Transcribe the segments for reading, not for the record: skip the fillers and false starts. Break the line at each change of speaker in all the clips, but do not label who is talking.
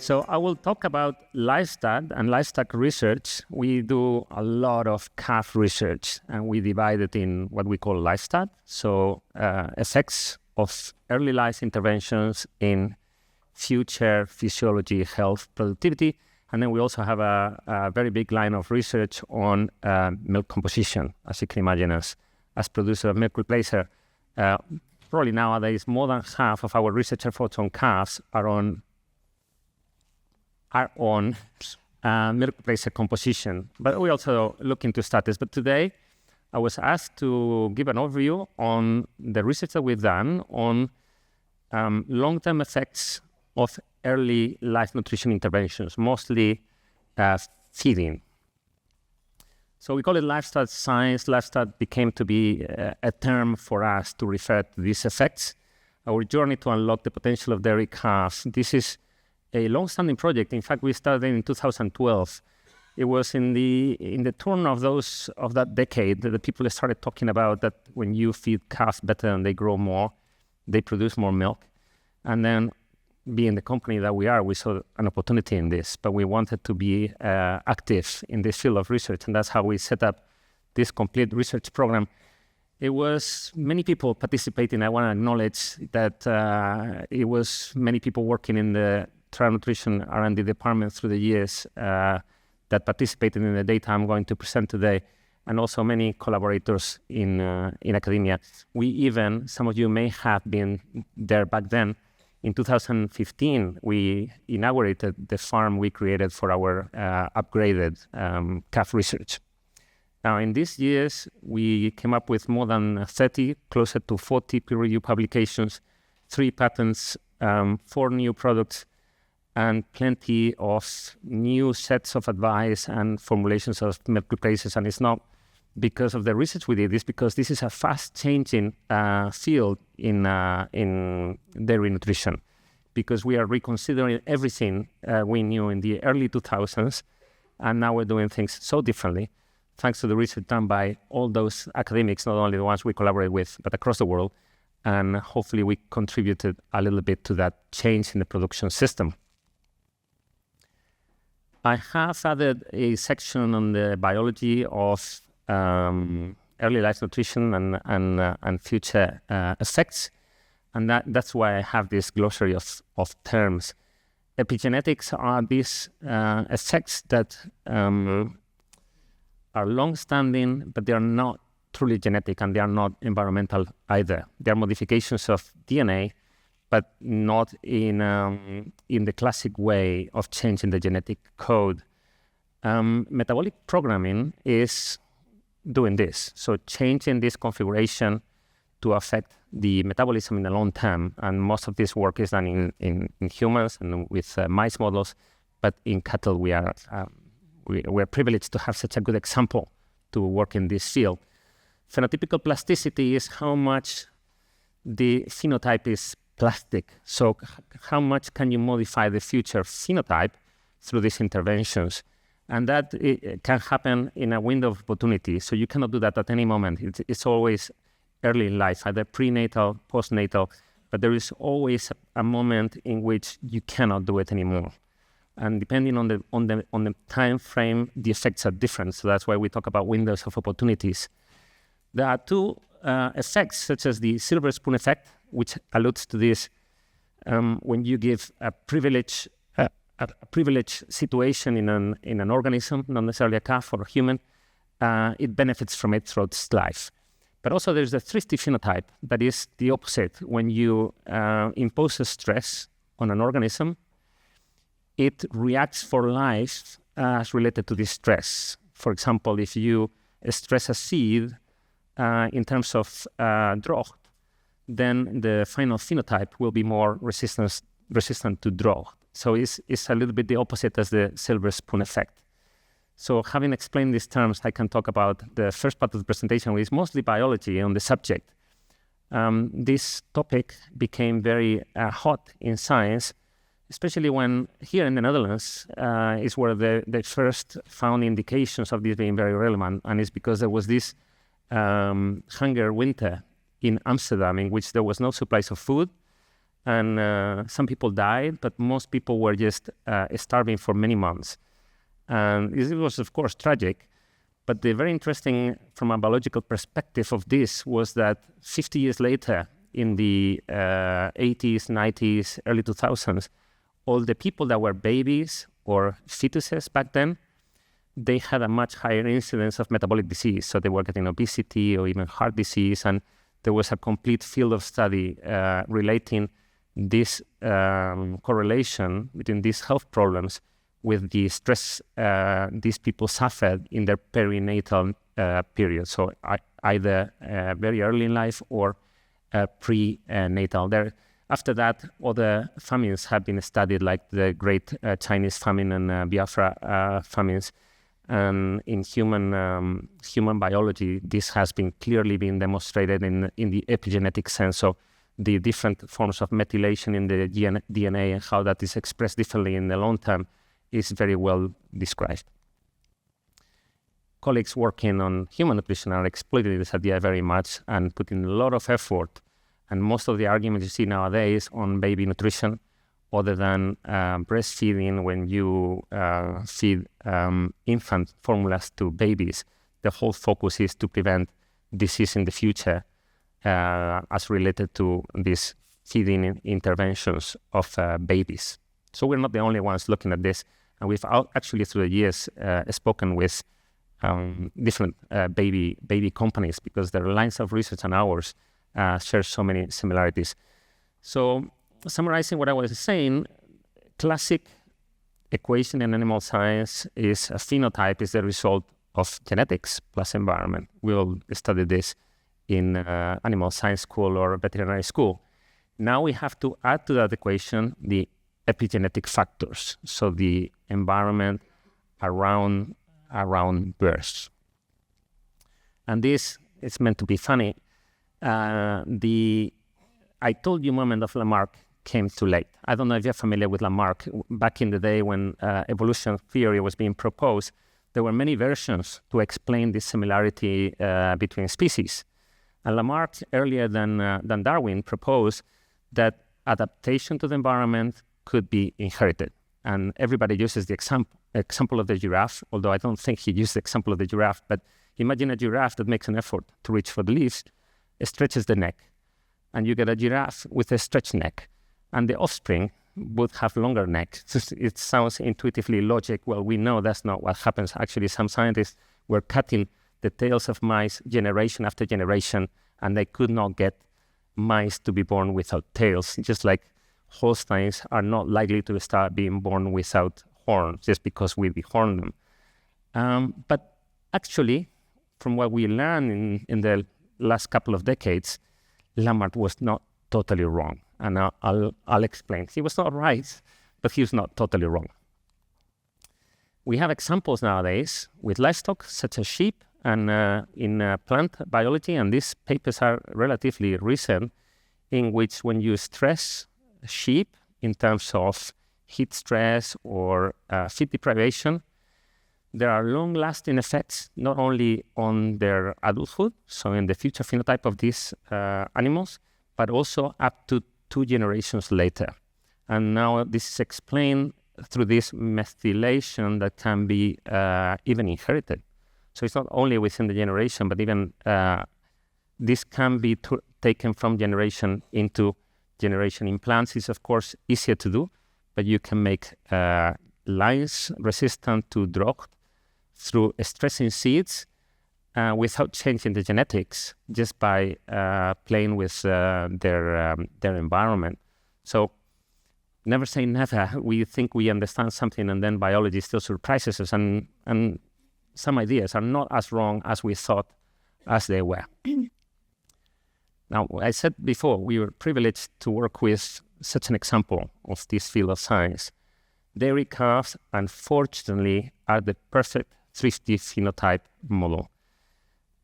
So I will talk about LifeStart and LifeStart research. We do a lot of calf research, and we divide it in what we call LifeStart. So effects of early life interventions in future physiology, health, productivity. And then we also have a very big line of research on milk composition, as you can imagine, as producer of milk replacer. Probably nowadays, more than half of our research efforts on calves are on milk replacer composition. But we also look into status. But today, I was asked to give an overview on the research that we've done on long-term effects of early life nutrition interventions, mostly feeding. So we call it LifeStart Science. LifeStart became to be a term for us to refer to these effects. Our journey to unlock the potential of dairy calves. This is a long-standing project. In fact, we started in 2012. It was in the turn of that decade that the people started talking about that when you feed calves better and they grow more, they produce more milk. And then, being the company that we are, we saw an opportunity in this, but we wanted to be active in this field of research, and that's how we set up this complete research program. It was many people participating. I want to acknowledge that it was many people working in the trial nutrition R&D department through the years that participated in the data I'm going to present today, and also many collaborators in academia. We even, some of you may have been there back then. In 2015, we inaugurated the farm we created for our upgraded calf research. Now, in these years, we came up with more than 30, closer to 40 peer-reviewed publications, 3 patents, 4 new products, and plenty of new sets of advice and formulations of milk replacers. And it's not because of the research we did, it's because this is a fast-changing field in dairy nutrition, because we are reconsidering everything we knew in the early 2000s, and now we're doing things so differently, thanks to the research done by all those academics, not only the ones we collaborate with, but across the world, and hopefully we contributed a little bit to that change in the production system. I have added a section on the biology of early life nutrition and future effects, and that's why I have this glossary of terms. Epigenetics are these effects that are long-standing, but they are not truly genetic, and they are not environmental either. They are modifications of DNA, but not in the classic way of changing the genetic code. Metabolic programming is doing this, so changing this configuration to affect the metabolism in the long term. And most of this work is done in humans and with mice models, but in cattle we're privileged to have such a good example to work in this field. Phenotypical plasticity is how much the phenotype is plastic. So how much can you modify the future phenotype through these interventions? And that it can happen in a window of opportunity. So you cannot do that at any moment. It's always early in life, either prenatal, postnatal, but there is always a moment in which you cannot do it anymore. And depending on the time frame, the effects are different. So that's why we talk about windows of opportunities. There are 2 effects, such as the silver spoon effect, which alludes to this when you give a privileged situation in an organism, not necessarily a calf or a human, it benefits from it throughout its life. But also there's the thrifty phenotype that is the opposite. When you impose a stress on an organism, it reacts for life as related to this stress. For example, if you stress a seed in terms of drought, then the final phenotype will be more resistant to drought. So it's a little bit the opposite as the silver spoon effect. So having explained these terms, I can talk about the first part of the presentation, which is mostly biology on the subject. This topic became very hot in science, especially when here in the Netherlands is where they first found indications of this being very relevant, and it's because there was this hunger winter in Amsterdam in which there was no supplies of food, and some people died, but most people were just starving for many months. And it was, of course, tragic. But the very interesting, from a biological perspective of this, was that 50 years later, in the 80s, 90s, early 2000s, all the people that were babies or fetuses back then, they had a much higher incidence of metabolic disease. So they were getting obesity or even heart disease. And there was a complete field of study relating this correlation between these health problems with the stress these people suffered in their perinatal period. So either very early in life or prenatal. After that, other famines have been studied, like the Great Chinese Famine and Biafra famines. And in human biology, this has been clearly been demonstrated in the epigenetic sense. So the different forms of methylation in the DNA and how that is expressed differently in the long term is very well described. Colleagues working on human nutrition are exploiting this idea very much and putting a lot of effort. And most of the arguments you see nowadays on baby nutrition, other than breastfeeding, when you feed infant formulas to babies, the whole focus is to prevent disease in the future as related to these feeding interventions of babies. So we're not the only ones looking at this. And we've actually, through the years, spoken with different baby companies, because their lines of research and ours share so many similarities. So summarizing what I was saying, classic equation in animal science is a phenotype is the result of genetics plus environment. We'll study this in animal science school or veterinary school. Now we have to add to that equation the epigenetic factors, so the environment around birth. And this is meant to be funny. I told you moment of Lamarck came too late. I don't know if you're familiar with Lamarck. Back in the day when evolution theory was being proposed, there were many versions to explain this similarity between species. And Lamarck, earlier than Darwin, proposed that adaptation to the environment could be inherited. And everybody uses the example of the giraffe, although I don't think he used the example of the giraffe. But imagine a giraffe that makes an effort to reach for the leaves, it stretches the neck, and you get a giraffe with a stretched neck, and the offspring would have longer neck. It sounds intuitively logic. Well, we know that's not what happens. Actually, some scientists were cutting the tails of mice generation after generation, and they could not get mice to be born without tails, just like Holsteins are not likely to start being born without horns just because we dehorn them. But actually, from what we learned in the last couple of decades, Lamarck was not totally wrong. And I'll explain. He was not right, but he was not totally wrong. We have examples nowadays with livestock, such as sheep, and in plant biology, and these papers are relatively recent, in which when you stress sheep in terms of heat stress or feed deprivation, there are long-lasting effects not only on their adulthood, so in the future phenotype of these animals, but also up to 2 generations later. And now this is explained through this methylation that can be even inherited. So it's not only within the generation, but even this can be taken from generation into generation. In plants is, of course, easier to do, but you can make lines resistant to drought through stressing seeds without changing the genetics, just by playing with their environment. So never say never. We think we understand something, and then biology still surprises us, and some ideas are not as wrong as we thought as they were. Now, I said before, we were privileged to work with such an example of this field of science. Dairy calves, unfortunately, are the perfect thrifty phenotype model.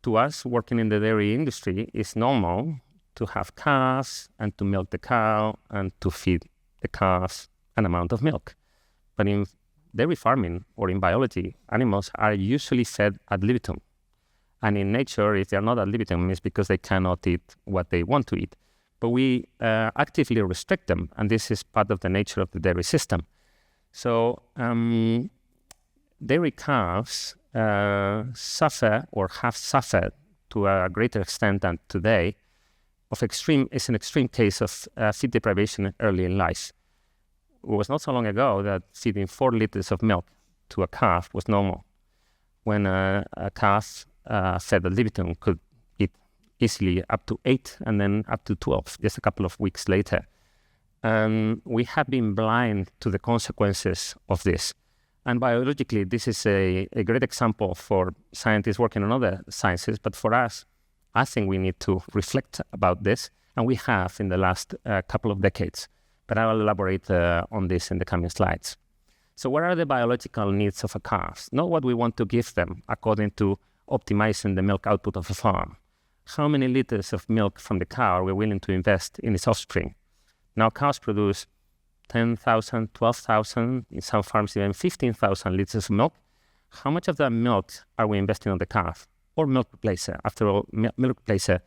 To us, working in the dairy industry, it's normal to have calves and to milk the cow and to feed the calves an amount of milk. But in dairy farming or in biology, animals are usually fed ad libitum. And in nature, if they're not ad libitum, it's because they cannot eat what they want to eat. but we actively restrict them, and this is part of the nature of the dairy system. So dairy calves suffer or have suffered to a greater extent than today is an extreme case of feed deprivation early in life. It was not so long ago that feeding 4 liters of milk to a calf was normal, when a calf fed ad libitum could eat easily up to 8 and then up to 12 just a couple of weeks later. We have been blind to the consequences of this. And biologically, this is a great example for scientists working on other sciences, but for us, I think we need to reflect about this, and we have in the last couple of decades. But I will elaborate on this in the coming slides. So what are the biological needs of a calf? Not what we want to give them according to optimizing the milk output of a farm. How many liters of milk from the cow are we willing to invest in its offspring? Now cows produce 10,000, 12,000, in some farms even 15,000 liters of milk. How much of that milk are we investing on the calf? Or milk replacer? After all, milk replacer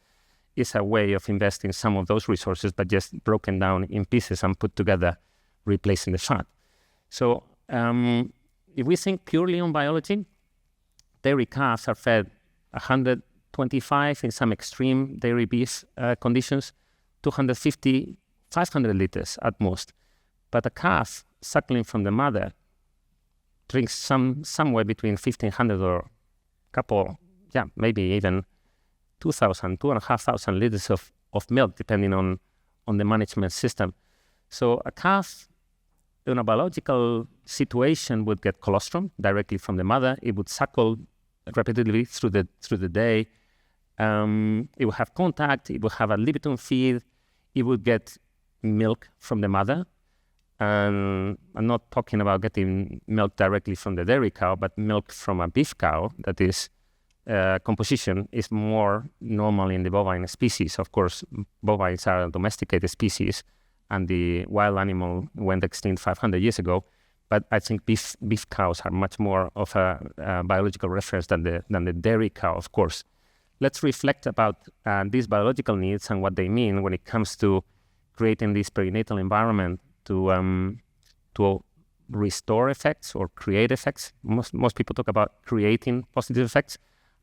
is a way of investing some of those resources, but just broken down in pieces and put together, replacing the fat. So if we think purely on biology, dairy calves are fed 125 in some extreme dairy beef conditions, 250, 500 liters at most. But a calf suckling from the mother drinks somewhere between 1,500 or maybe even 2,000, 2,500 liters of milk, depending on the management system. So a calf in a biological situation would get colostrum directly from the mother. It would suckle repeatedly through the day. It would have contact. It would have a libitum feed. It would get milk from the mother. And I'm not talking about getting milk directly from the dairy cow, but milk from a beef cow that is composition is more normal in the bovine species. Of course, bovines are a domesticated species, and the wild animal went extinct 500 years ago. But I think beef cows are much more of a biological reference than the dairy cow, of course. Let's reflect about these biological needs and what they mean when it comes to creating this perinatal environment to restore effects or create effects. Most people talk about creating positive effects.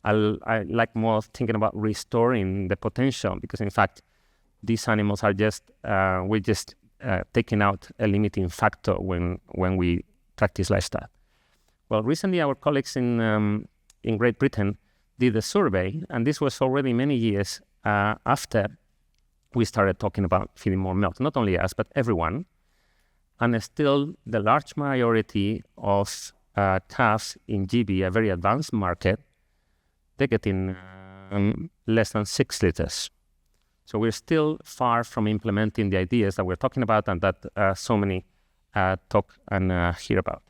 I like more thinking about restoring the potential, because in fact, these animals are just, we're just taking out a limiting factor when we practice lifestyle. Well, recently our colleagues in Great Britain did a survey, and this was already many years after we started talking about feeding more milk. Not only us, but everyone. And still, the large majority of calves in GB, a very advanced market, they're getting less than 6 liters. So we're still far from implementing the ideas that we're talking about and that so many talk and hear about.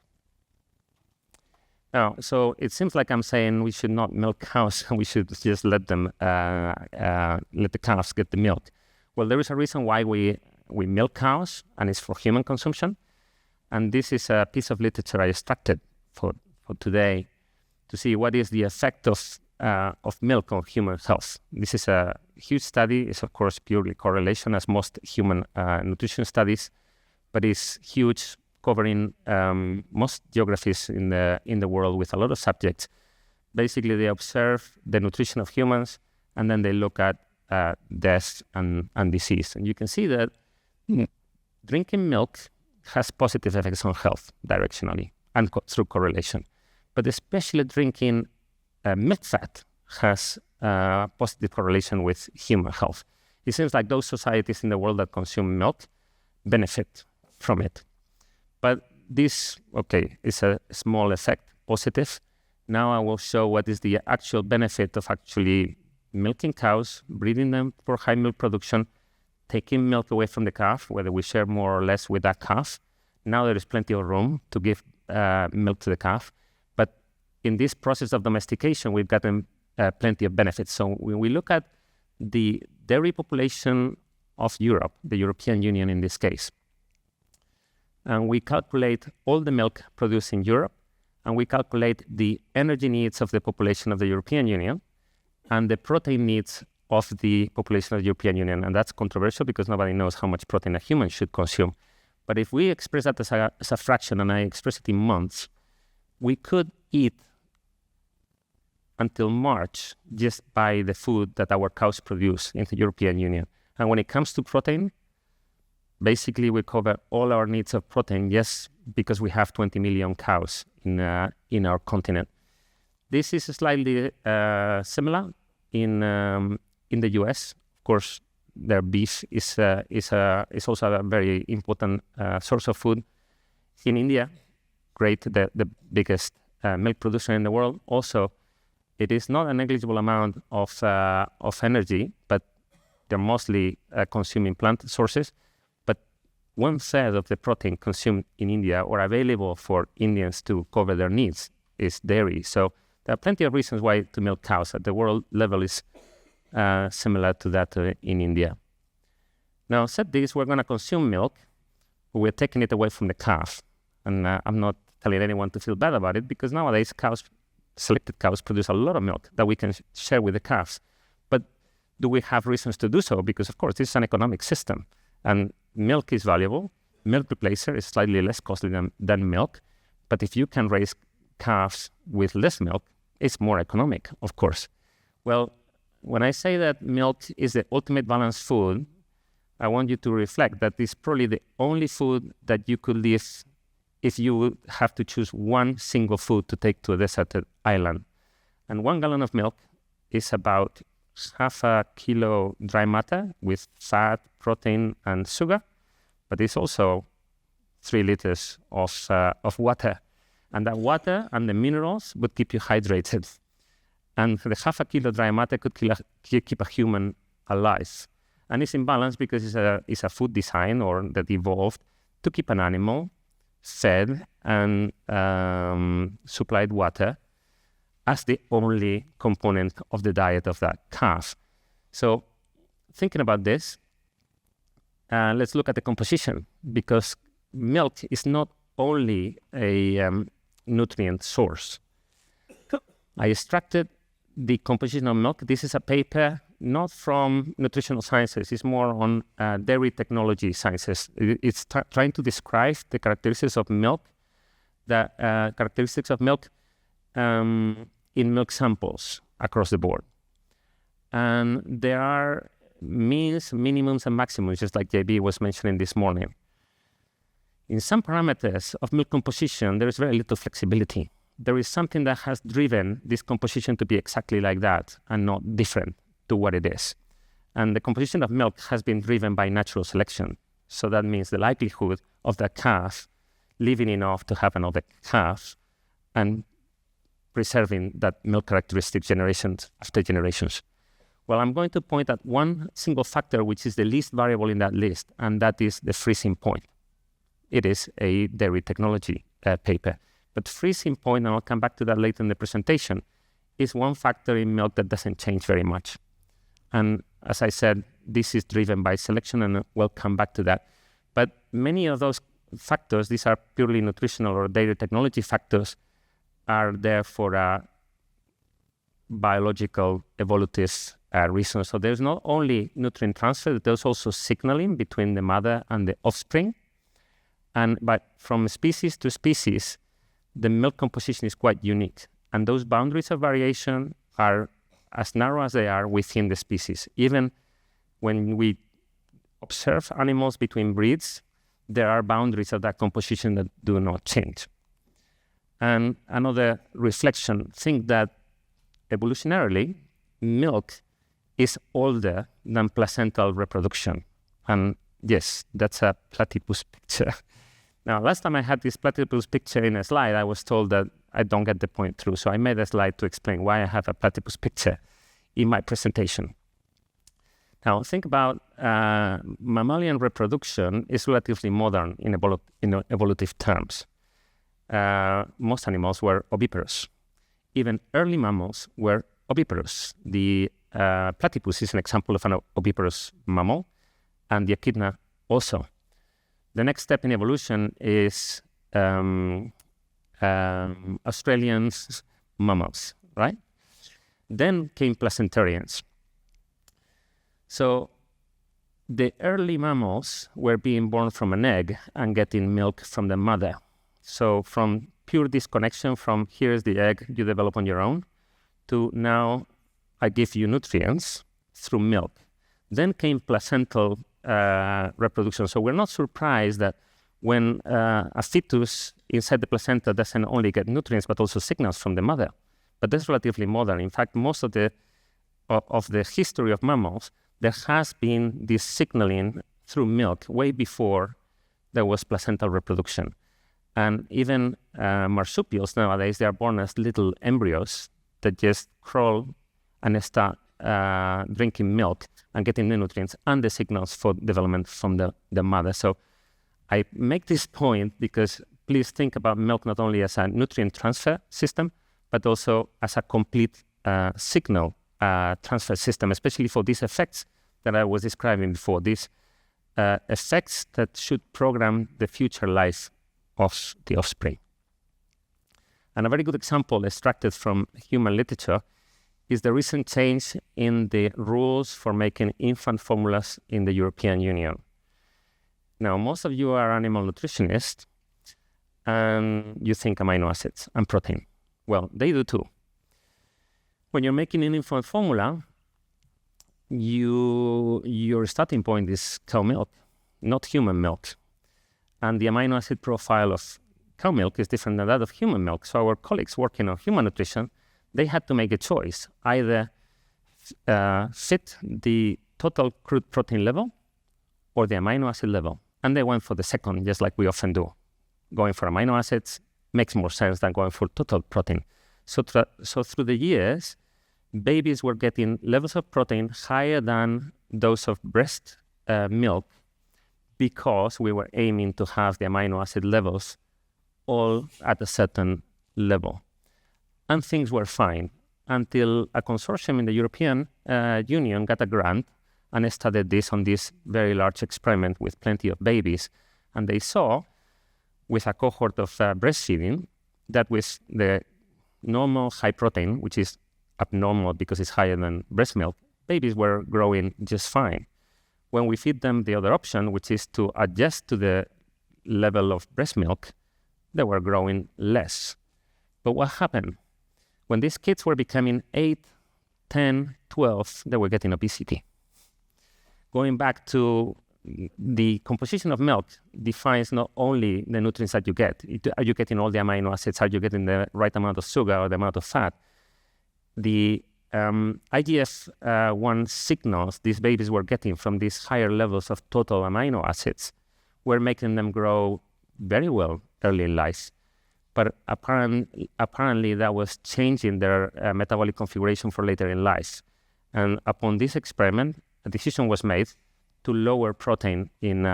Now, so it seems like I'm saying we should not milk cows, we should just let them, let the calves get the milk. Well, there is a reason why we milk cows, and it's for human consumption. And this is a piece of literature I extracted for today to see what is the effect of milk on human health. This is a huge study. It's of course purely correlation, as most human nutrition studies, but it's huge, covering most geographies in the world with a lot of subjects. Basically, they observe the nutrition of humans, and then they look at death and disease. And you can see that drinking milk has positive effects on health directionally and through correlation. But especially drinking milk fat has positive correlation with human health. It seems like those societies in the world that consume milk benefit from it. But this, is a small effect, positive. Now I will show what is the actual benefit of actually milking cows, breeding them for high milk production, taking milk away from the calf, whether we share more or less with that calf. Now there is plenty of room to give milk to the calf. But in this process of domestication, we've gotten plenty of benefits. So when we look at the dairy population of Europe, the European Union in this case, and we calculate all the milk produced in Europe, and we calculate the energy needs of the population of the European Union and the protein needs of the population of the European Union. And that's controversial because nobody knows how much protein a human should consume. But if we express that as a fraction, and I express it in months, we could eat until March just by the food that our cows produce in the European Union. And when it comes to protein, basically we cover all our needs of protein just because we have 20 million cows in our continent. This is slightly similar in the US. Of course, their beef is also a very important source of food. In India, great, the biggest milk producer in the world. Also, it is not a negligible amount of energy, but they're mostly consuming plant sources. But 1/3 of the protein consumed in India or available for Indians to cover their needs is dairy. So there are plenty of reasons why to milk cows at the world level is similar to that in India. Now, said this, we're going to consume milk, but we're taking it away from the calf. And I'm not telling anyone to feel bad about it, because nowadays selected cows produce a lot of milk that we can share with the calves. But do we have reasons to do so? Because, of course, this is an economic system, and milk is valuable. Milk replacer is slightly less costly than milk. But if you can raise calves with less milk, it's more economic, of course. Well, when I say that milk is the ultimate balanced food, I want you to reflect that it's probably the only food that you could live if you would have to choose one single food to take to a deserted island. And 1 gallon of milk is about half a kilo dry matter with fat, protein, and sugar, but it's also 3 liters of water. And that water and the minerals would keep you hydrated. And the half a kilo dry matter could keep a human alive. And it's in balance because it's a food design or that evolved to keep an animal fed and supplied water as the only component of the diet of that calf. So thinking about this, let's look at the composition, because milk is not only a nutrient source. I extracted the composition of milk. This is a paper not from nutritional sciences, it's more on dairy technology sciences. It's trying to describe the characteristics of milk, in milk samples across the board. And there are means, minimums, and maximums, just like JB was mentioning this morning. In some parameters of milk composition, there is very little flexibility. There is something that has driven this composition to be exactly like that and not different to what it is. And the composition of milk has been driven by natural selection. So that means the likelihood of the calf living enough to have another calf and preserving that milk characteristic generations after generations. Well, I'm going to point at one single factor, which is the least variable in that list, and that is the freezing point. It is a dairy technology paper. But freezing point, and I'll come back to that later in the presentation, is one factor in milk that doesn't change very much. And as I said, this is driven by selection, and we'll come back to that. But many of those factors, these are purely nutritional or dairy technology factors, are there for a biological, evolutive reason. So there's not only nutrient transfer, there's also signaling between the mother and the offspring. But from species to species, the milk composition is quite unique. And those boundaries of variation are as narrow as they are within the species. Even when we observe animals between breeds, there are boundaries of that composition that do not change. And another reflection, think that evolutionarily, milk is older than placental reproduction. And yes, that's a platypus picture. Now, last time I had this platypus picture in a slide, I was told that I don't get the point through. So I made a slide to explain why I have a platypus picture in my presentation. Now, think about mammalian reproduction is relatively modern in evolutive terms. Most animals were oviparous. Even early mammals were oviparous. The platypus is an example of an oviparous mammal, and the echidna also. The next step in evolution is Australian mammals, right? Then came placentarians. So the early mammals were being born from an egg and getting milk from the mother. So from pure disconnection from here's the egg you develop on your own to now I give you nutrients through milk. Then came placental reproduction. So we're not surprised that when a fetus inside the placenta doesn't only get nutrients but also signals from the mother. But that's relatively modern. In fact, most of the history of mammals, there has been this signaling through milk way before there was placental reproduction. And even marsupials nowadays, they are born as little embryos that just crawl and start drinking milk and getting the nutrients and the signals for development from the mother. So I make this point because please think about milk not only as a nutrient transfer system, but also as a complete signal transfer system, especially for these effects that I was describing before, these effects that should program the future life of the offspring. And a very good example extracted from human literature is the recent change in the rules for making infant formulas in the European Union. Now, most of you are animal nutritionists, and you think amino acids and protein. Well, they do too. When you're making an infant formula, your starting point is cow milk, not human milk. And the amino acid profile of cow milk is different than that of human milk. So our colleagues working on human nutrition, they had to make a choice, either fit the total crude protein level or the amino acid level. And they went for the second, just like we often do. Going for amino acids makes more sense than going for total protein. So through the years, babies were getting levels of protein higher than those of breast milk because we were aiming to have the amino acid levels all at a certain level. And things were fine until a consortium in the European Union got a grant and studied this on this very large experiment with plenty of babies. And they saw, with a cohort of breastfeeding, that with the normal high protein, which is abnormal because it's higher than breast milk, babies were growing just fine. When we feed them the other option, which is to adjust to the level of breast milk, they were growing less. But what happened? When these kids were becoming 8, 10, 12, they were getting obesity. Going back to the composition of milk defines not only the nutrients that you get. Are you getting all the amino acids? Are you getting the right amount of sugar or the amount of fat? The IGF-1 signals these babies were getting from these higher levels of total amino acids were making them grow very well early in life. But apparently that was changing their metabolic configuration for later in life. And upon this experiment, a decision was made to lower protein in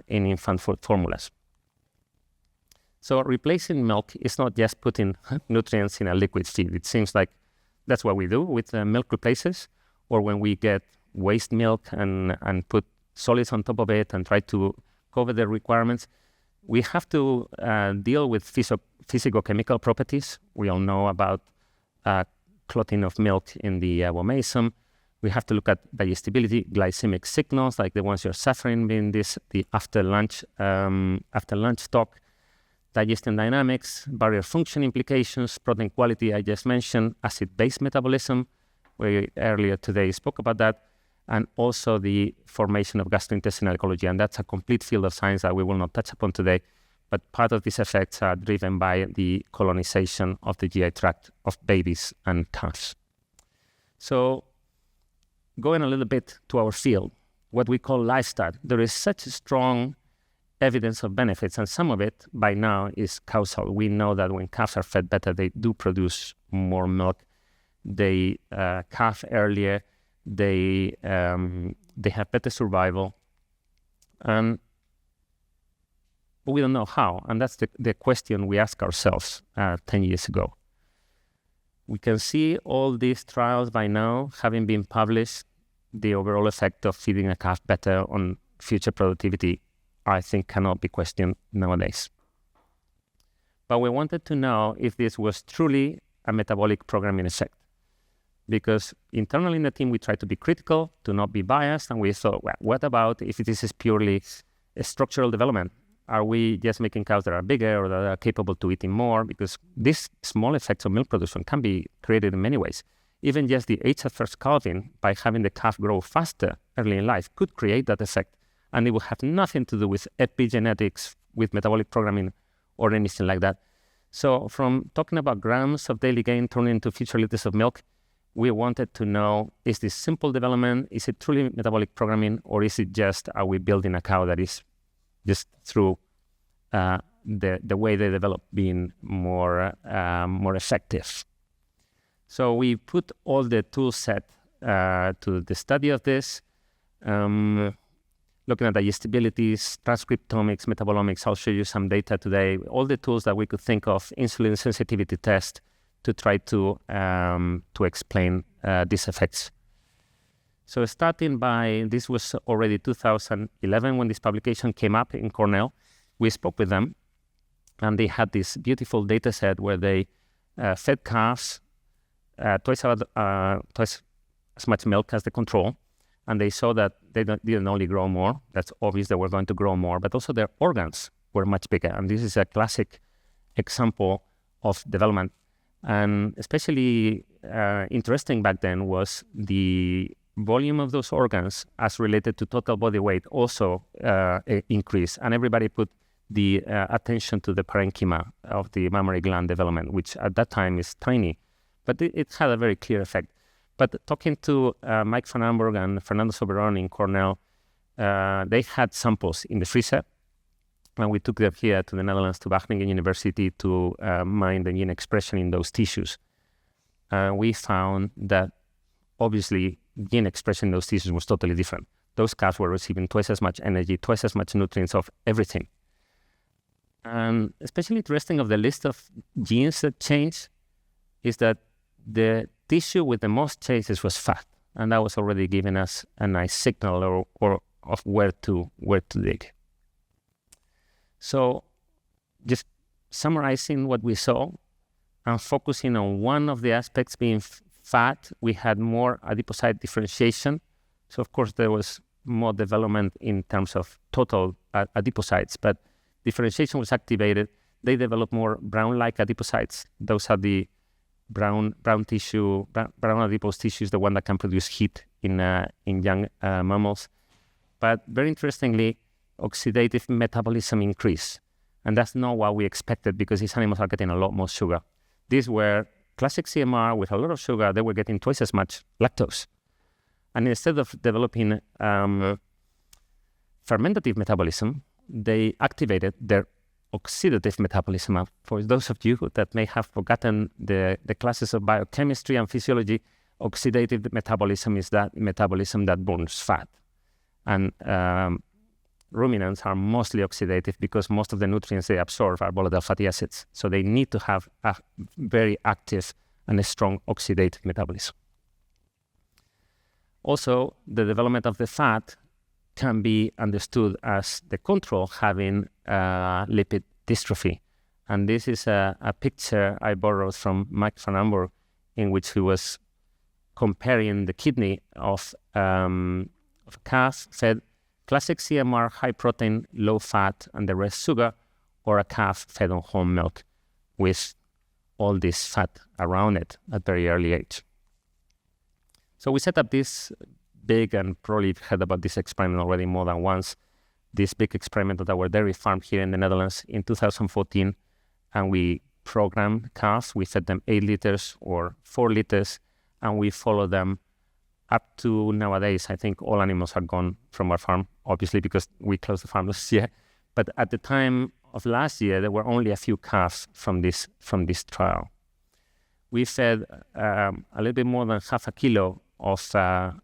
infant formulas. So replacing milk is not just putting nutrients in a liquid feed. It seems like that's what we do with milk replacers, or when we get waste milk and put solids on top of it and try to cover the requirements. We have to deal with physicochemical properties. We all know about clotting of milk in the abomasum. We have to look at digestibility, glycemic signals like the ones you're suffering in the after lunch talk, digestion dynamics, barrier function implications, protein quality I just mentioned, acid-base metabolism, we earlier today spoke about that, and also the formation of gastrointestinal ecology. And that's a complete field of science that we will not touch upon today, but part of these effects are driven by the colonization of the GI tract of babies and calves. So going a little bit to our field, what we call LifeStart, there is such strong evidence of benefits, and some of it by now is causal. We know that when calves are fed better, they do produce more milk, they calve earlier, they have better survival, but we don't know how, and that's the question we asked ourselves 10 years ago. We can see all these trials by now having been published. The overall effect of feeding a calf better on future productivity, I think, cannot be questioned nowadays. But we wanted to know if this was truly a metabolic programming effect. because internally in the team, we try to be critical, to not be biased. And we thought, well, what about if this is purely a structural development? Are we just making cows that are bigger or that are capable to eating more? Because these small effects of milk production can be created in many ways. Even just the age at first calving, by having the calf grow faster early in life, could create that effect. And it would have nothing to do with epigenetics, with metabolic programming, or anything like that. So from talking about grams of daily gain turning into future liters of milk, we wanted to know, is this simple development? Is it truly metabolic programming? Or is it just, are we building a cow that is just through the way they develop being more effective? So we put all the tool set to the study of this, looking at digestibilities, transcriptomics, metabolomics. I'll show you some data today. All the tools that we could think of, insulin sensitivity test, to try to explain these effects. So starting by, this was already 2011 when this publication came up in Cornell. We spoke with them, and they had this beautiful data set where they fed calves twice as much milk as the control, and they saw that they didn't only grow more, that's obvious they were going to grow more, but also their organs were much bigger. And this is a classic example of development. And especially interesting back then was the volume of those organs as related to total body weight also increased. And everybody put the attention to the parenchyma of the mammary gland development, which at that time is tiny, but it had a very clear effect. But talking to Mike Van Amberg and Fernando Soberon in Cornell, they had samples in the freezer, and we took them here to the Netherlands, to Wageningen University, to mine the gene expression in those tissues. We found that obviously gene expression in those tissues was totally different. Those calves were receiving twice as much energy, twice as much nutrients of everything. And especially interesting of the list of genes that changed is that the tissue with the most changes was fat, and that was already giving us a nice signal or of where to dig. So just summarizing what we saw and focusing on one of the aspects being fat, we had more adipocyte differentiation. So of course there was more development in terms of total adipocytes, but differentiation was activated. They developed more brown-like adipocytes. Those are the brown tissue, brown adipose tissue is the one that can produce heat in young mammals. But very interestingly, oxidative metabolism increased. And that's not what we expected, because these animals are getting a lot more sugar. These were classic CMR with a lot of sugar. They were getting twice as much lactose. And instead of developing fermentative metabolism, they activated their oxidative metabolism. For those of you that may have forgotten the classes of biochemistry and physiology, oxidative metabolism is that metabolism that burns fat. And ruminants are mostly oxidative because most of the nutrients they absorb are volatile fatty acids. So they need to have a very active and a strong oxidative metabolism. Also, the development of the fat can be understood as the control having lipid dystrophy. And this is a picture I borrowed from Mike Van Amberg, in which he was comparing the kidney of a calf fed classic CMR, high protein, low fat, and the rest sugar, or a calf fed on whole milk with all this fat around it at very early age. So we set up this big, and probably you've heard about this experiment already more than once, this big experiment at our dairy farm here in the Netherlands in 2014, and we programmed calves. We fed them 8 liters or 4 liters, and we followed them up to nowadays. I think all animals are gone from our farm, obviously, because we closed the farm last year. But at the time of last year, there were only a few calves from this trial. We fed a little bit more than half a kilo of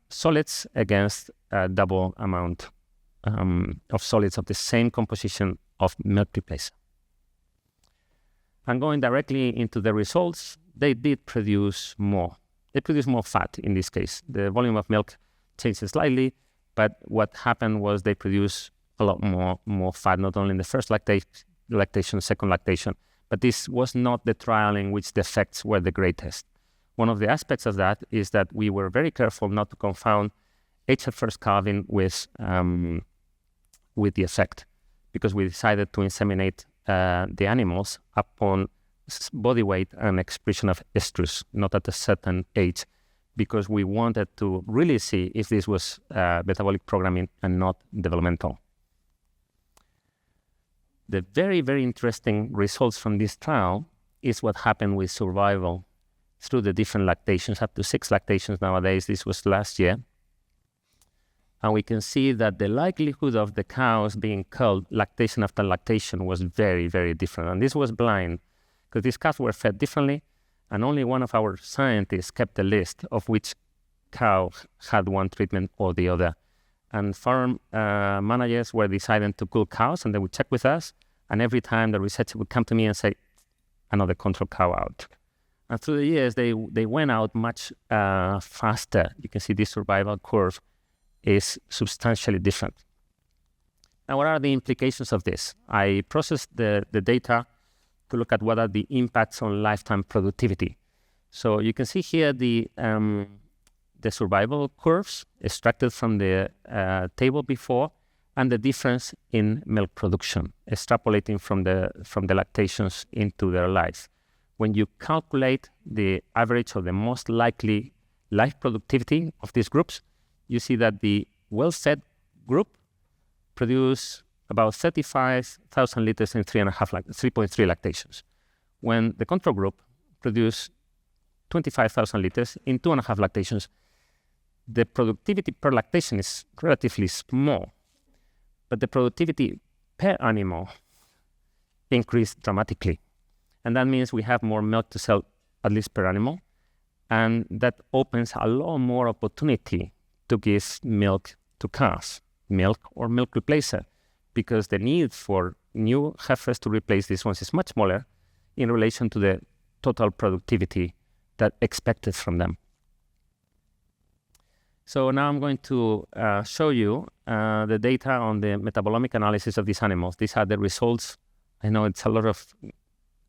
solids against a double amount of solids of the same composition of milk replacer. And going directly into the results, they did produce more. They produce more fat in this case. The volume of milk changed slightly, but what happened was they produce a lot more fat, not only in the first lactation, second lactation, but this was not the trial in which the effects were the greatest. one of the aspects of that is that we were very careful not to confound age at first calving with the effect, because we decided to inseminate the animals upon body weight and expression of estrus, not at a certain age, because we wanted to really see if this was metabolic programming and not developmental. The very, very interesting results from this trial is what happened with survival through the different lactations, up to 6 lactations nowadays. This was last year. And we can see that the likelihood of the cows being culled lactation after lactation was very, very different. And this was blind, because these cows were fed differently, and only one of our scientists kept a list of which cow had one treatment or the other. And farm managers were deciding to cull cows, and they would check with us, and every time the researcher would come to me and say, another control cow out. And through the years, they went out much faster. You can see this survival curve is substantially different. Now, what are the implications of this? I processed the data to look at what are the impacts on lifetime productivity. So you can see here the survival curves extracted from the table before, and the difference in milk production, extrapolating from the lactations into their life. When you calculate the average or the most likely life productivity of these groups, you see that the well-fed group produce about 35,000 liters in 3.3 lactations, when the control group produced 25,000 liters in 2.5 lactations. The productivity per lactation is relatively small, but the productivity per animal increased dramatically. And that means we have more milk to sell, at least per animal, and that opens a lot more opportunity to give milk to calves, milk or milk replacer, because the need for new heifers to replace these ones is much smaller in relation to the total productivity that expected from them. So now I'm going to show you the data on the metabolomic analysis of these animals. These are the results. I know it's a lot of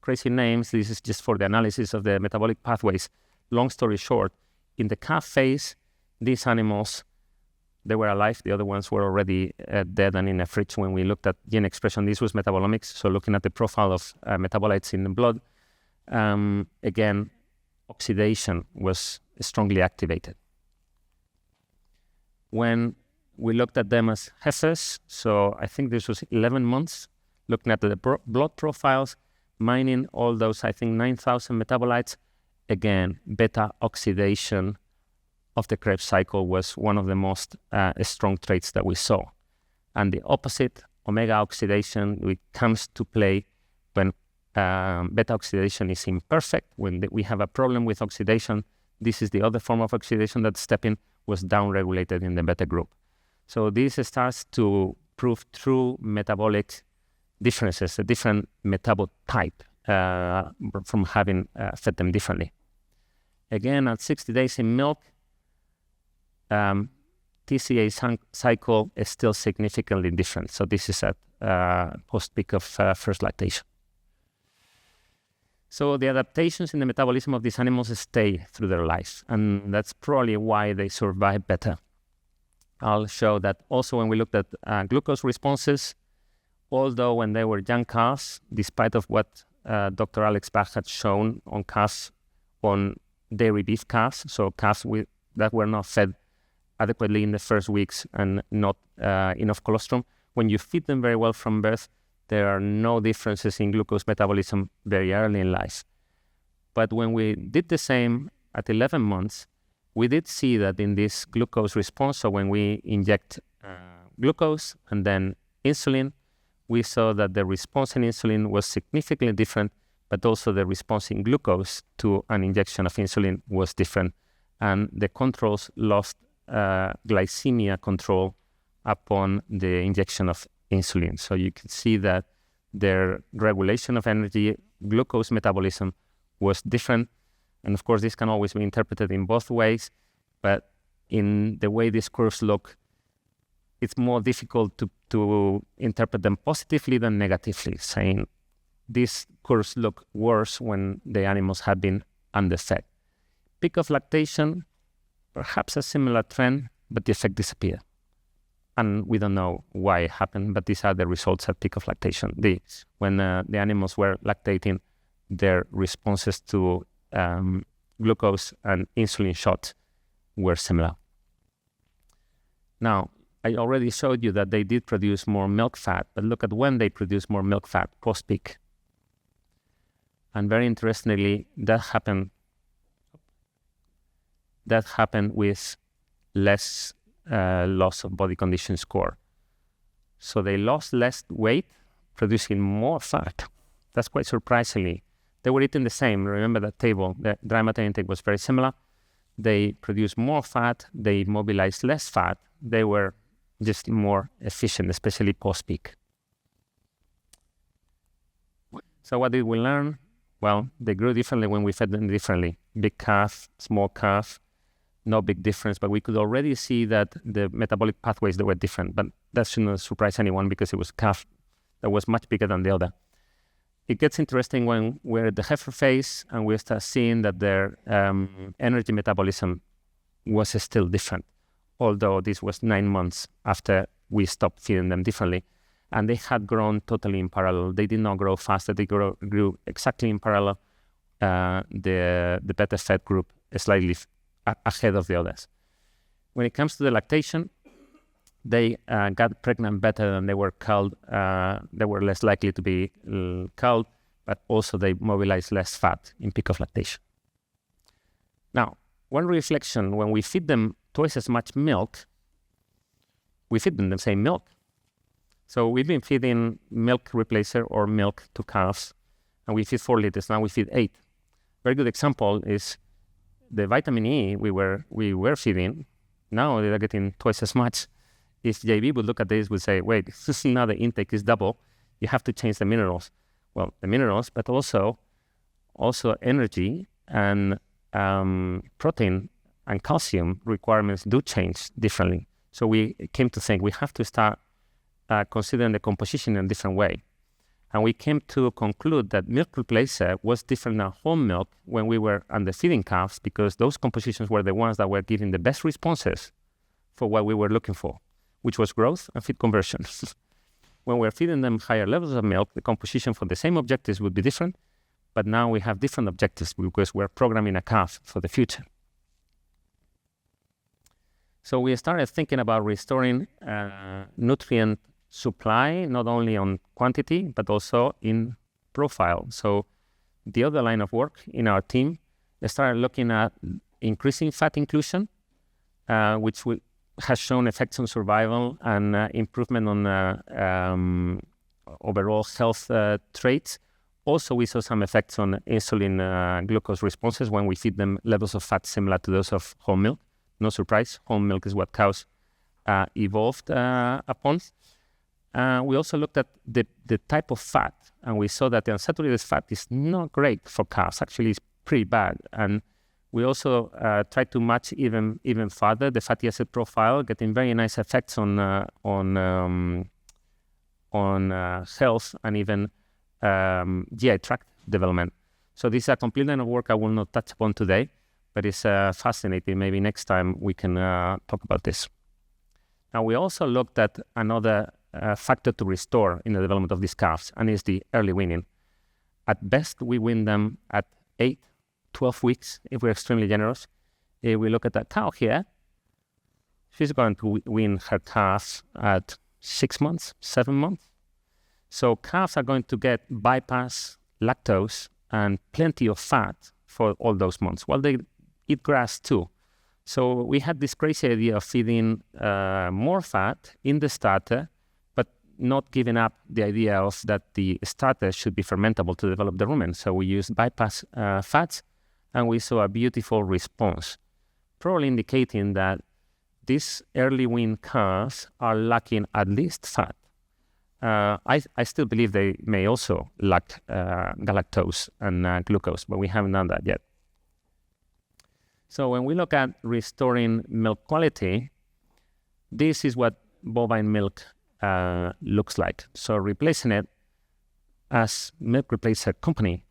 crazy names. This is just for the analysis of the metabolic pathways. Long story short, in the calf phase, these animals, they were alive. The other ones were already dead and in a fridge when we looked at gene expression. This was metabolomics, so looking at the profile of metabolites in the blood. Again, oxidation was strongly activated. When we looked at them as heifers, so I think this was 11 months, looking at the blood profiles, mining all those, I think, 9,000 metabolites. Again, beta oxidation of the Krebs cycle was one of the most strong traits that we saw. And the opposite, omega oxidation, which comes to play when beta oxidation is imperfect. When we have a problem with oxidation, this is the other form of oxidation that step in, was downregulated in the beta group. So this starts to prove true metabolic differences, a different metabotype from having fed them differently. Again, at 60 days in milk, TCA cycle is still significantly different. So this is at post-peak of first lactation. So the adaptations in the metabolism of these animals stay through their life, and that's probably why they survive better. I'll show that also when we looked at glucose responses, although when they were young calves, despite of what Dr. Alex Bach had shown on calves, on dairy beef calves, so calves that were not fed adequately in the first weeks and not enough colostrum, when you feed them very well from birth, there are no differences in glucose metabolism very early in life. But when we did the same at 11 months, we did see that in this glucose response, so when we inject glucose and then insulin, we saw that the response in insulin was significantly different, but also the response in glucose to an injection of insulin was different. And the controls lost glycemia control upon the injection of insulin. So you can see that their regulation of energy, glucose metabolism was different. And of course, this can always be interpreted in both ways, but in the way these curves look, it's more difficult to interpret them positively than negatively, saying these curves look worse when the animals have been underfed. peak of lactation, perhaps a similar trend, but the effect disappeared. And we don't know why it happened, but these are the results at peak of lactation. When the animals were lactating, their responses to glucose and insulin shots were similar. Now, I already showed you that they did produce more milk fat, but look at when they produced more milk fat, post-peak. And very interestingly, that happened with less loss of body condition score. So they lost less weight, producing more fat. That's quite surprisingly. They were eating the same. Remember that table. The dry matter intake was very similar. They produced more fat. They mobilized less fat. They were just more efficient, especially post-peak. So what did we learn? Well, they grew differently when we fed them differently. Big calf, small calf, no big difference, but we could already see that the metabolic pathways, they were different, but that shouldn't surprise anyone because it was calf that was much bigger than the other. It gets interesting when we're at the heifer phase and we start seeing that their energy metabolism was still different, although this was 9 months after we stopped feeding them differently. And they had grown totally in parallel. They did not grow faster. They grew exactly in parallel. The better fed group slightly ahead of the others. When it comes to the lactation, they got pregnant better than they were culled. They were less likely to be culled, but also they mobilized less fat in peak of lactation. Now, one reflection, when we feed them twice as much milk, we feed them the same milk. So we've been feeding milk replacer or milk to calves, and we feed 4 liters. Now we feed 8. Very good example is the vitamin E we were feeding. Now they're getting twice as much. If JB would look at this, would say, wait, now the intake is double. You have to change the minerals. Well, the minerals, but also energy and protein and calcium requirements do change differently. So we came to think we have to start considering the composition in a different way. And we came to conclude that milk replacer was different than whole milk when we were underfeeding calves, because those compositions were the ones that were giving the best responses for what we were looking for, which was growth and feed conversion. When we're feeding them higher levels of milk, the composition for the same objectives would be different, but now we have different objectives because we're programming a calf for the future. So we started thinking about restoring nutrient supply, not only on quantity, but also in profile. So the other line of work in our team, they started looking at increasing fat inclusion, which has shown effects on survival and improvement on overall health traits. Also, we saw some effects on insulin glucose responses when we feed them levels of fat similar to those of whole milk. No surprise, whole milk is what cows evolved upon. We also looked at the type of fat, and we saw that the unsaturated fat is not great for calves. Actually, it's pretty bad. And we also tried to match even further the fatty acid profile, getting very nice effects on health and even GI tract development. So this is a complete line of work I will not touch upon today, but it's fascinating. Maybe next time we can talk about this. Now, we also looked at another factor to restore in the development of these calves, and is the early weaning. At best, we wean them at 8-12 weeks, if we're extremely generous. If we look at that cow here, she's going to wean her calves at 6 months, 7 months. So calves are going to get bypass lactose and plenty of fat for all those months. Well, they eat grass too. So we had this crazy idea of feeding more fat in the starter, but not giving up the idea of that the starter should be fermentable to develop the rumen. So we used bypass fats, and we saw a beautiful response, probably indicating that these early wean calves are lacking at least fat. I still believe they may also lack galactose and glucose, but we haven't done that yet. So when we look at restoring milk quality, this is what bovine milk looks like. So replacing it as milk replacer company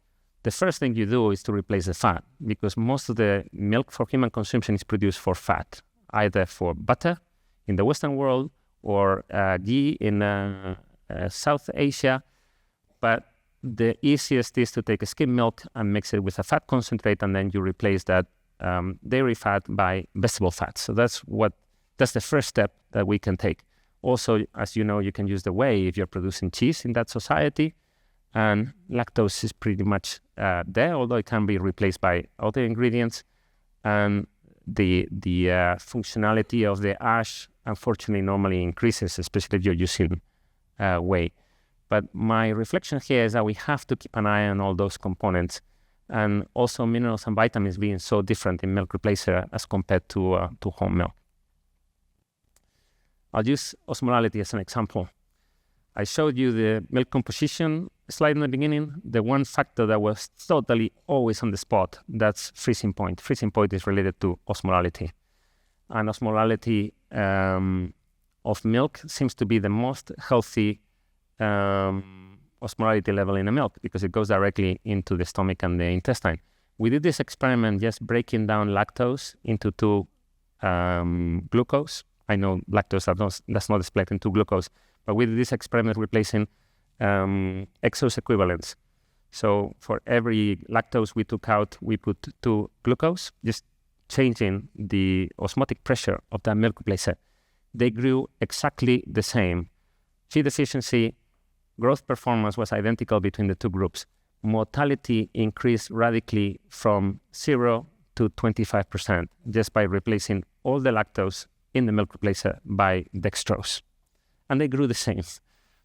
the first thing you do is to replace the fat, because most of the milk for human consumption is produced for fat, either for butter in the Western world or ghee in South Asia. But the easiest is to take a skim milk and mix it with a fat concentrate, and then you replace that dairy fat by vegetable fat. So that's the first step that we can take. Also, as you know, you can use the whey if you're producing cheese in that society, and lactose is pretty much there, although it can be replaced by other ingredients. And the functionality of the ash, unfortunately, normally increases, especially if you're using whey. But my reflection here is that we have to keep an eye on all those components, and also minerals and vitamins being so different in milk replacer as compared to whole milk. I'll use osmolality as an example. I showed you the milk composition slide in the beginning. The one factor that was totally always on the spot, that's freezing point. Freezing point is related to osmolality. And osmolality of milk seems to be the most healthy osmolality level in the milk, because it goes directly into the stomach and the intestine. We did this experiment just breaking down lactose into 2 glucose. I know lactose that's not split into glucose, but we did this experiment replacing exose equivalents. So for every lactose we took out, we put 2 glucose, just changing the osmotic pressure of that milk replacer. They grew exactly the same. Feed efficiency, growth performance was identical between the 2 groups. Mortality increased radically from 0 to 25% just by replacing all the lactose in the milk replacer by dextrose. And they grew the same.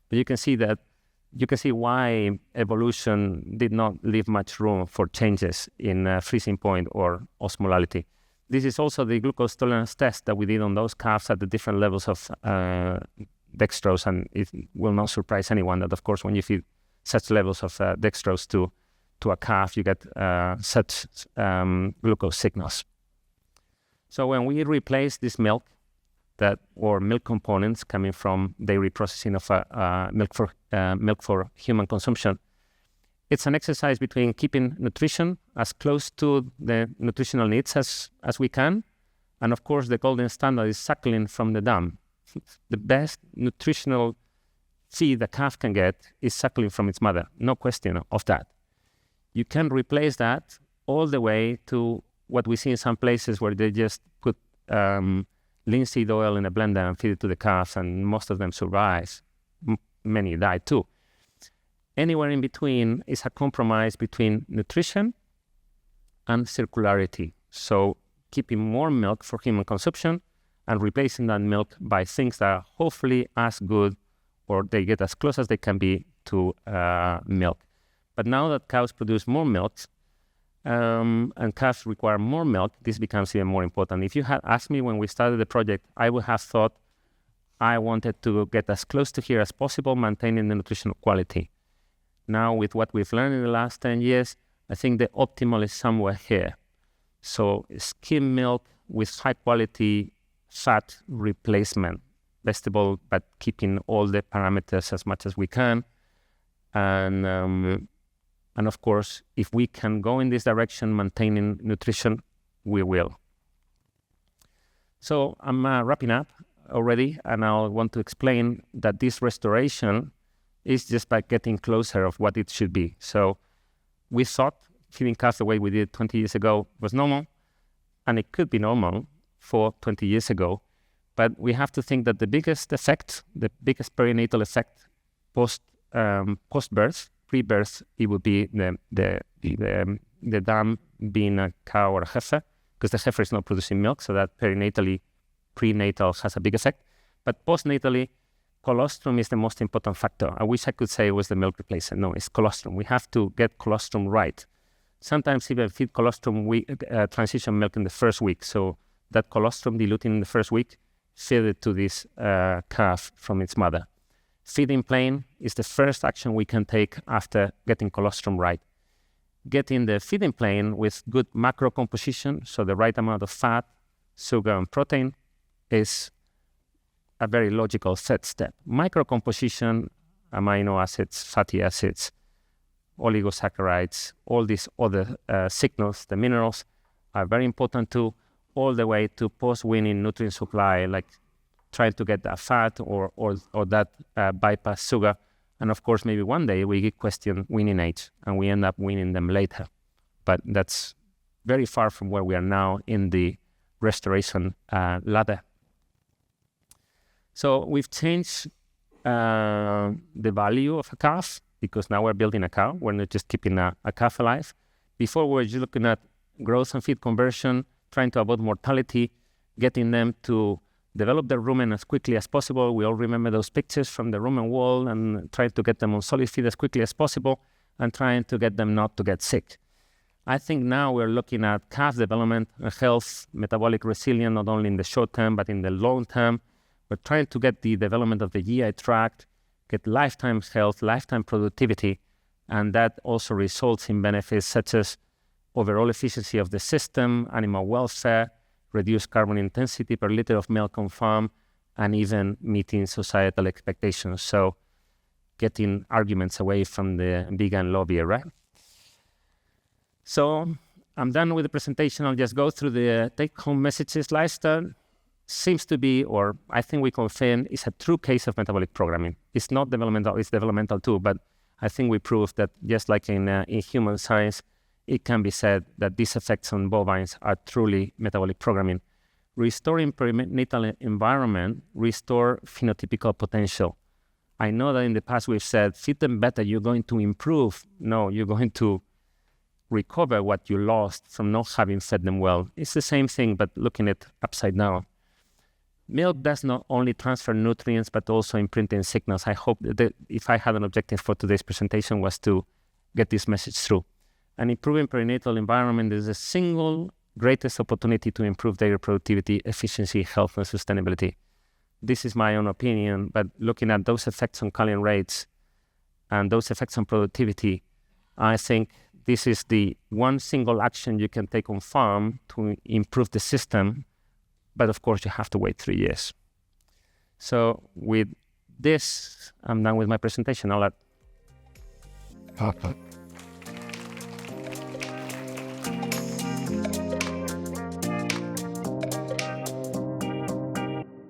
But you can see why evolution did not leave much room for changes in freezing point or osmolality. This is also the glucose tolerance test that we did on those calves at the different levels of dextrose, and it will not surprise anyone that, of course, when you feed such levels of dextrose to a calf, you get such glucose signals. So when we replace this milk, or milk components coming from dairy processing of milk for human consumption, it's an exercise between keeping nutrition as close to the nutritional needs as we can, and of course the golden standard is suckling from the dam. The best nutritional feed the calf can get is suckling from its mother, no question of that. You can replace that all the way to what we see in some places where they just put linseed oil in a blender and feed it to the calves, and most of them survive. Many die too. Anywhere in between is a compromise between nutrition and circularity. So keeping more milk for human consumption and replacing that milk by things that are hopefully as good, or they get as close as they can be to milk. But now that cows produce more milk, and calves require more milk, this becomes even more important. If you had asked me when we started the project, I would have thought I wanted to get as close to here as possible, maintaining the nutritional quality. Now, with what we've learned in the last 10 years, I think the optimal is somewhere here. So skim milk with high quality fat replacement, vegetable, but keeping all the parameters as much as we can. And of course, if we can go in this direction, maintaining nutrition, we will. So I'm wrapping up already, and I want to explain that this restoration is just by getting closer of what it should be. So we thought feeding calves the way we did 20 years ago was normal, and it could be normal for 20 years ago, but we have to think that the biggest effect, the biggest perinatal effect post-birth, pre-birth, it would be the dam being a cow or a heifer, because the heifer is not producing milk, so that perinatally, prenatal has a big effect. But postnatally, colostrum is the most important factor. I wish I could say it was the milk replacer. No, it's colostrum. We have to get colostrum right. Sometimes even feed colostrum transition milk in the first week. So that colostrum diluting in the first week, feed it to this calf from its mother. Feeding plain is the first action we can take after getting colostrum right. Getting the feeding plain with good macro composition, so the right amount of fat, sugar, and protein, is a very logical third step. Micro composition, amino acids, fatty acids, oligosaccharides, all these other signals, the minerals, are very important too, all the way to post-weaning nutrient supply, like trying to get that fat or that bypass sugar. And of course, maybe one day we question weaning age and we end up weaning them later. But that's very far from where we are now in the restoration ladder. So we've changed the value of a calf, because now we're building a cow. We're not just keeping a calf alive. Before we were just looking at growth and feed conversion, trying to avoid mortality, getting them to develop their rumen as quickly as possible. We all remember those pictures from the rumen wall, and trying to get them on solid feed as quickly as possible and trying to get them not to get sick. I think now we're looking at calf development, health, metabolic resilience, not only in the short term, but in the long term. We're trying to get the development of the GI tract, get lifetime health, lifetime productivity, and that also results in benefits such as overall efficiency of the system, animal welfare, reduced carbon intensity per liter of milk on farm, and even meeting societal expectations. So getting arguments away from the vegan lobby, right? So I'm done with the presentation. I'll just go through the take-home messages. LifeStart seems to be, or I think we confirm, is a true case of metabolic programming. It's not developmental, it's developmental too, but I think we proved that just like in human science, it can be said that these effects on bovines are truly metabolic programming. Restoring perinatal environment restore phenotypical potential. I know that in the past we've said, feed them better, you're going to improve. No, you're going to recover what you lost from not having fed them well. It's the same thing, but looking at upside down. Milk does not only transfer nutrients, but also imprinting signals. I hope that if I had an objective for today's presentation was to get this message through. And improving perinatal environment is the single greatest opportunity to improve dairy productivity, efficiency, health, and sustainability. This is my own opinion, but looking at those effects on culling rates and those effects on productivity, I think this is the one single action you can take on farm to improve the system. But of course, you have to wait 3 years. So with this, I'm done with my presentation. I'll let...